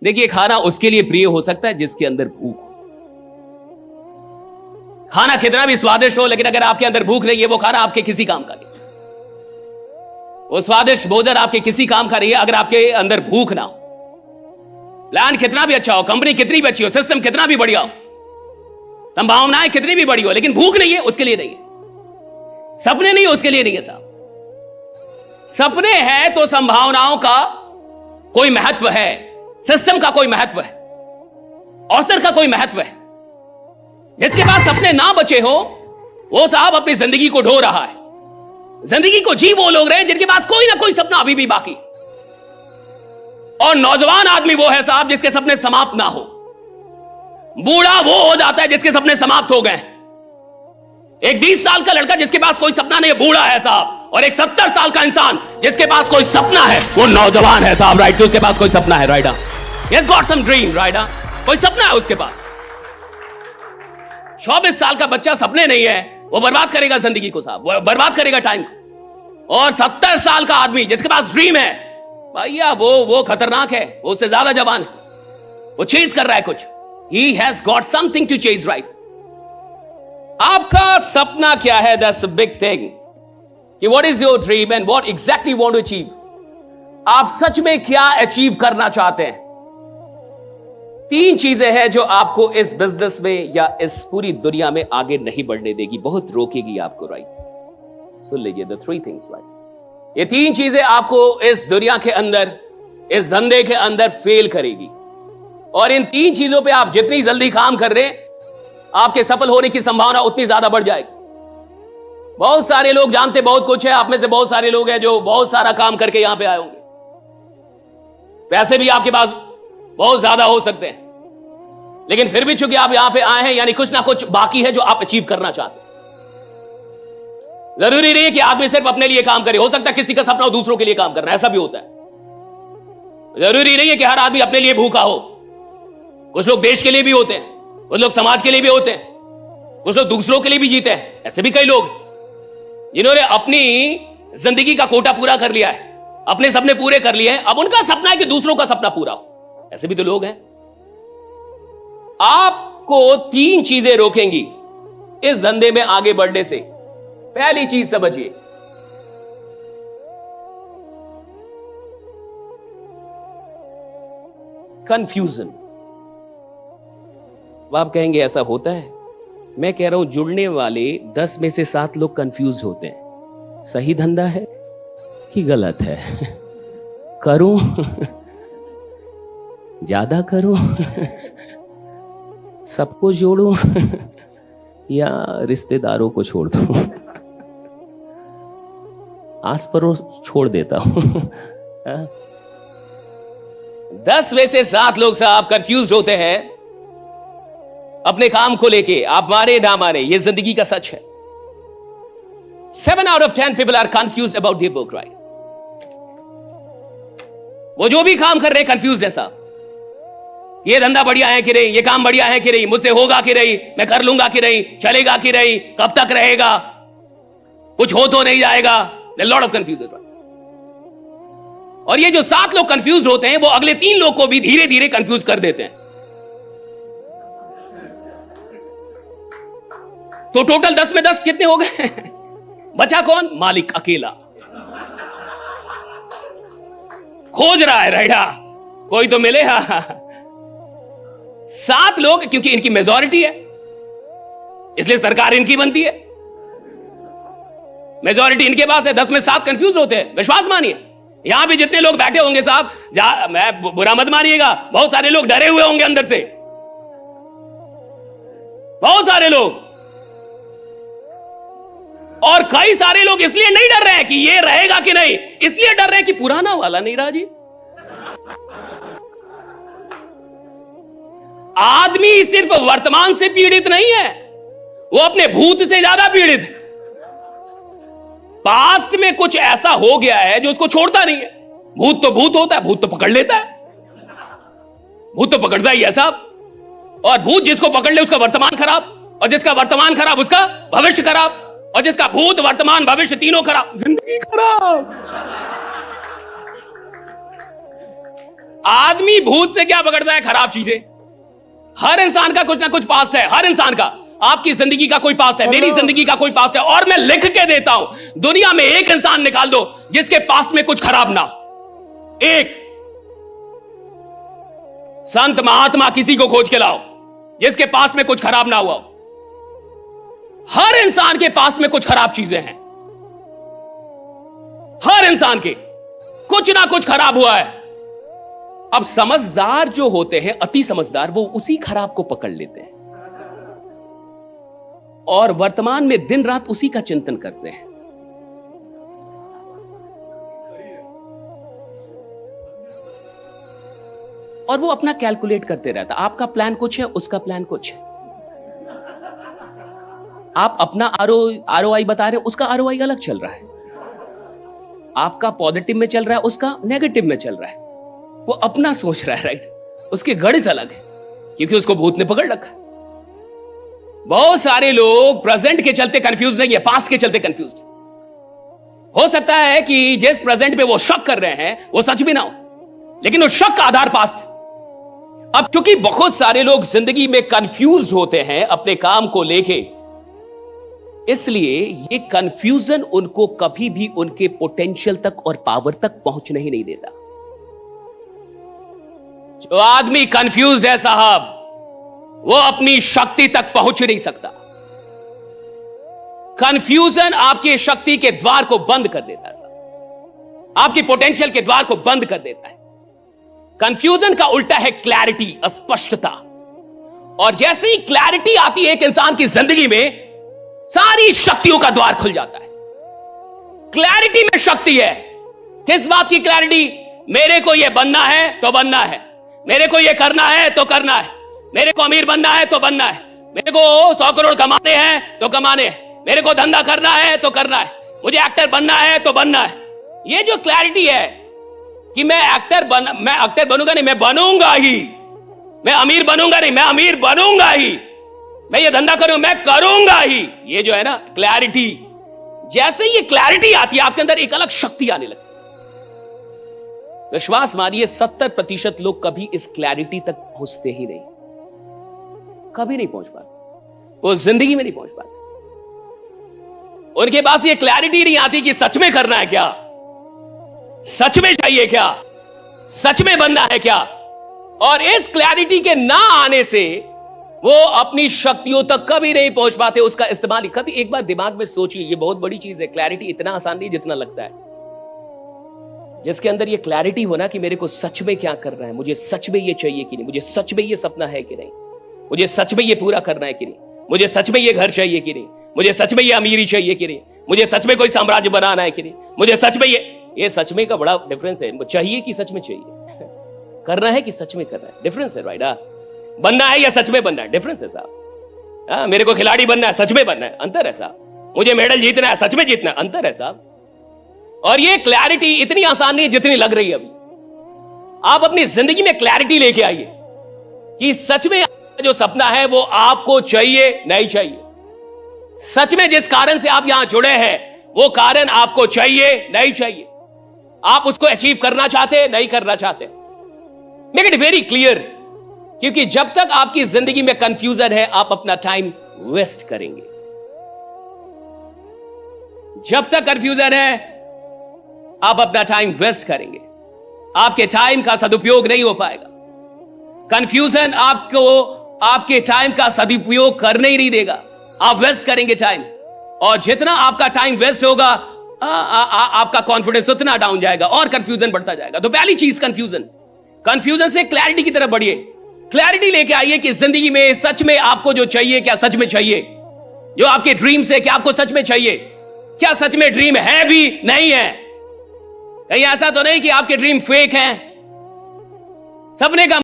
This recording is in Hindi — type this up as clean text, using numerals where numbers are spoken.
देखिए, खाना उसके लिए प्रिय हो सकता है जिसके अंदर भूख हो। खाना कितना भी स्वादिष्ट हो, लेकिन अगर आपके अंदर भूख नहीं है, वो खाना आपके किसी काम का नहीं। वो स्वादिष्ट भोजन आपके किसी काम का नहीं है अगर आपके अंदर भूख ना हो। प्लान कितना भी अच्छा हो, कंपनी कितनी भी अच्छी हो, सिस्टम कितना भी बढ़िया हो, संभावनाएं कितनी भी बड़ी हो, लेकिन भूख नहीं है, उसके लिए नहीं है। सपने नहीं, उसके लिए नहीं है साहब। सपने हैं तो संभावनाओं का कोई महत्व है, सिस्टम का कोई महत्व है, अवसर का कोई महत्व है। जिसके पास सपने ना बचे हो, वो साहब अपनी जिंदगी को ढो रहा है। जिंदगी को जी वो लोग रहे हैं जिनके पास कोई ना कोई सपना अभी भी बाकी। और नौजवान आदमी वो है साहब जिसके सपने समाप्त ना हो। बूढ़ा वो हो जाता है जिसके सपने समाप्त हो गए। एक 20 साल का लड़का जिसके पास कोई सपना नहीं है, बूढ़ा है साहब। और एक 70 साल का इंसान जिसके पास कोई सपना है, वो नौजवान है साहब। राइट, उसके पास कोई सपना है। Right, he has got some dream, right, कोई सपना है उसके पास। 24 साल का बच्चा सपने नहीं है, वो बर्बाद करेगा जिंदगी को साहब, वो बर्बाद करेगा टाइम को। और 70 साल का आदमी जिसके पास ड्रीम है, भैया वो खतरनाक है, वो उससे ज्यादा जवान है, वो चेज कर रहा है कुछ। He has got something to chase, right? आपका सपना क्या है? That's a big thing. कि what is your dream and what exactly you want to achieve? आप सच में क्या अचीव करना चाहते हैं? 3 चीजें हैं जो आपको इस बिजनेस में या इस पूरी दुनिया में आगे नहीं बढ़ने देगी, बहुत रोकेगी आपको, राइट? सुन लीजिए, the 3 things, right? ये 3 चीजें आपको इस दुनिया के अंदर, इस धंधे के अंदर फेल करेगी। और इन 3 चीजों पे आप जितनी जल्दी काम कर रहे हैं, आपके सफल होने की संभावना उतनी ज्यादा बढ़ जाएगी। बहुत सारे लोग जानते बहुत कुछ है, आप में से बहुत सारे लोग हैं जो बहुत सारा काम करके यहां पे आए होंगे। पैसे भी आपके पास बहुत ज्यादा हो सकते हैं, लेकिन फिर भी चूंकि आप यहां पे आए हैं, यानी कुछ ना कुछ बाकी है जो आप अचीव करना चाहते हैं। जरूरी नहीं है कि आदमी सिर्फ अपने लिए काम करे, हो सकता है किसी का सपना हो दूसरों के लिए काम करना, ऐसा भी होता है। जरूरी नहीं है कि हर आदमी अपने लिए भूखा हो। कुछ लोग देश के लिए भी होते हैं, कुछ लोग समाज के लिए भी होते हैं, कुछ लोग दूसरों के लिए भी जीते हैं। ऐसे भी कई लोग जिन्होंने अपनी जिंदगी का कोटा पूरा कर लिया है, अपने सपने पूरे कर लिए हैं, अब उनका सपना है कि दूसरों का सपना पूरा हो। ऐसे भी तो लोग हैं। आपको 3 चीजें रोकेंगी इस धंधे में आगे बढ़ने से। पहली चीज समझिए, कंफ्यूजन। आप कहेंगे ऐसा होता है? मैं कह रहा हूं जुड़ने वाले 10 में से 7 लोग कंफ्यूज होते हैं। सही धंधा है कि गलत है? करूं ज्यादा करूं सबको जोड़ूं या रिश्तेदारों को छोड़ दूं, आस पड़ोस छोड़ देता हूं। 10 में से 7 लोग साहब कंफ्यूज होते हैं अपने काम को लेके। आप माने ना माने, ये जिंदगी का सच है। 7 out of 10 people are confused about their work, right? वो जो भी काम कर रहे हैं कंफ्यूज है साहब। ये धंधा बढ़िया है कि नहीं, ये काम बढ़िया है कि नहीं, मुझसे होगा कि नहीं, मैं कर लूंगा कि नहीं, चलेगा कि नहीं, कब तक रहेगा, कुछ हो तो नहीं जाएगा। Lot of confusion. और ये जो 7 लोग कंफ्यूज होते हैं, वो अगले 3 लोग को भी धीरे धीरे कंफ्यूज कर देते हैं। तो टोटल 10 में 10 कितने हो गए? बचा कौन? मालिक अकेला खोज रहा है, राइडा कोई तो मिले। 7 लोग, क्योंकि इनकी मेजॉरिटी है इसलिए सरकार इनकी बनती है। मेजॉरिटी इनके पास है, 10 में 7 कंफ्यूज होते हैं। विश्वास मानिए, यहां पे जितने लोग बैठे होंगे साहब, मैं बुरा मत मानिएगा, बहुत सारे लोग डरे हुए होंगे अंदर से, बहुत सारे लोग। और कई सारे लोग इसलिए नहीं डर रहे हैं कि ये रहेगा कि नहीं, इसलिए डर रहे हैं कि पुराना वाला नहीं रहा जी। आदमी सिर्फ वर्तमान से पीड़ित नहीं है, वो अपने भूत से ज्यादा पीड़ित है। पास्ट में कुछ ऐसा हो गया है जो उसको छोड़ता नहीं है। भूत तो भूत होता है, भूत तो पकड़ लेता है, भूत तो पकड़ता ही है साहब। और भूत जिसको पकड़ ले उसका वर्तमान खराब, और जिसका वर्तमान खराब उसका भविष्य खराब, और जिसका भूत वर्तमान भविष्य तीनों खराब, जिंदगी खराब। आदमी भूत से क्या पकड़ता है? खराब चीजें। हर इंसान का कुछ ना कुछ पास्ट है, हर इंसान का। आपकी जिंदगी का कोई पास्ट है, मेरी जिंदगी का कोई पास्ट है, और मैं लिख के देता हूं, दुनिया में एक इंसान निकाल दो जिसके पास्ट में कुछ खराब ना हो। एक संत महात्मा किसी को खोज के लाओ जिसके पास में कुछ खराब ना हुआ हो। हर इंसान के पास में कुछ खराब चीजें हैं, हर इंसान के कुछ ना कुछ खराब हुआ है। अब समझदार जो होते हैं, अति समझदार, वो उसी खराब को पकड़ लेते हैं और वर्तमान में दिन रात उसी का चिंतन करते हैं। और वो अपना कैलकुलेट करते रहता। आपका प्लान कुछ है, उसका प्लान कुछ है। आप अपना आरओआई बता रहे हो, उसका आरओआई अलग चल रहा है। आपका पॉजिटिव में चल रहा है, उसका नेगेटिव में चल रहा है। वो अपना सोच रहा है, राइट। उसके गणित अलग है, क्योंकि उसको भूत ने पकड़ रखा है। बहुत सारे लोग प्रेजेंट के चलते कंफ्यूज नहीं है, पास्ट के चलते कंफ्यूज। हो सकता है कि जिस प्रेजेंट पे वो शक कर रहे हैं वो सच भी ना हो, लेकिन उस शक का आधार पास्ट है। अब क्योंकि बहुत सारे लोग जिंदगी में कंफ्यूज्ड होते हैं अपने काम को लेके, इसलिए ये कंफ्यूजन उनको कभी भी उनके पोटेंशियल तक और पावर तक पहुंचने ही नहीं देता। जो आदमी कंफ्यूज्ड है साहब, वो अपनी शक्ति तक पहुंच नहीं सकता। कंफ्यूजन आपकी शक्ति के द्वार को बंद कर देता है साहब, आपकी पोटेंशियल के द्वार को बंद कर देता है। कंफ्यूजन का उल्टा है क्लैरिटी, स्पष्टता। और जैसे ही क्लैरिटी आती है एक इंसान की जिंदगी में, सारी शक्तियों का द्वार खुल जाता है। क्लैरिटी में शक्ति है। किस बात की क्लैरिटी? मेरे को यह बनना है तो बनना है, मेरे को यह करना है तो करना है, मेरे को अमीर बनना है तो बनना है, मेरे को 100 करोड़ कमाने हैं तो कमाने हैं, मेरे को धंधा करना है तो करना है, मुझे एक्टर बनना है तो बनना है। ये जो क्लैरिटी है कि मैं एक्टर बनूंगा नहीं, मैं बनूंगा ही, मैं अमीर बनूंगा नहीं, मैं अमीर बनूंगा ही, मैं ये धंधा करूं, मैं करूंगा ही, ये जो है ना क्लैरिटी, जैसे ये क्लैरिटी आती है आपके अंदर एक अलग शक्ति आने लगती है। विश्वास मानिए 70% लोग कभी इस क्लैरिटी तक पहुंचते ही नहीं, कभी नहीं पहुंच पाते, वो जिंदगी में नहीं पहुंच पाते। उनके पास ये क्लैरिटी नहीं आती कि सच में करना है क्या, सच में चाहिए क्या, सच में बनना है क्या। और इस क्लैरिटी के ना आने से वो अपनी शक्तियों तक कभी नहीं पहुंच पाते, उसका इस्तेमाल ही कभी। एक बार दिमाग में सोचिए, ये बहुत बड़ी चीज है। क्लैरिटी इतना आसान नहीं जितना लगता है। जिसके अंदर ये क्लैरिटी होना कि मेरे को सच में क्या करना है, मुझे सच में ये चाहिए कि नहीं, मुझे सच में ये सपना है कि नहीं, मुझे सच में ये पूरा करना है कि नहीं, मुझे सच में ये घर चाहिए कि नहीं, मुझे सच में ये अमीरी चाहिए कि नहीं, मुझे सच में कोई साम्राज्य बनाना है कि नहीं, मुझे सच में ये सच में का बड़ा डिफरेंस है। चाहिए कि सच में चाहिए, करना है कि सच में करना है, डिफरेंस है, राइट। बनना है या सच में बनना है, डिफरेंस है साहब। मेरे को खिलाड़ी बनना है, सच में बनना है, अंतर है साहब। मुझे मेडल जीतना है, सच में जीतना है, अंतर है साहब। और ये क्लैरिटी इतनी आसान नहीं है जितनी लग रही है अभी। आप अपनी जिंदगी में क्लैरिटी लेके आइए कि सच में जो सपना है वो आपको चाहिए नहीं चाहिए। सच में जिस कारण से आप यहां जुड़े हैं वो कारण आपको चाहिए नहीं चाहिए, आप उसको अचीव करना चाहते नहीं करना चाहते। मेक इट वेरी क्लियर, क्योंकि जब तक आपकी जिंदगी में कंफ्यूजन है आप अपना टाइम वेस्ट करेंगे। जब तक कंफ्यूजन है आप अपना टाइम वेस्ट करेंगे, आपके टाइम का सदुपयोग नहीं हो पाएगा। कंफ्यूजन आपको आपके टाइम का सदुपयोग करने ही नहीं देगा, आप वेस्ट करेंगे टाइम। और जितना आपका टाइम वेस्ट होगा आपका कॉन्फिडेंस उतना डाउन जाएगा और कंफ्यूजन बढ़ता जाएगा। तो पहली चीज कंफ्यूजन से क्लैरिटी की तरफ बढ़िए। क्लैरिटी लेके आइए कि जिंदगी में सच में आपको जो चाहिए क्या सच में चाहिए, जो आपके ड्रीम्स है क्या आपको सच में चाहिए, क्या सच में ड्रीम है भी नहीं है। कहीं ऐसा तो नहीं कि आपके ड्रीम फेक हैं। सपने का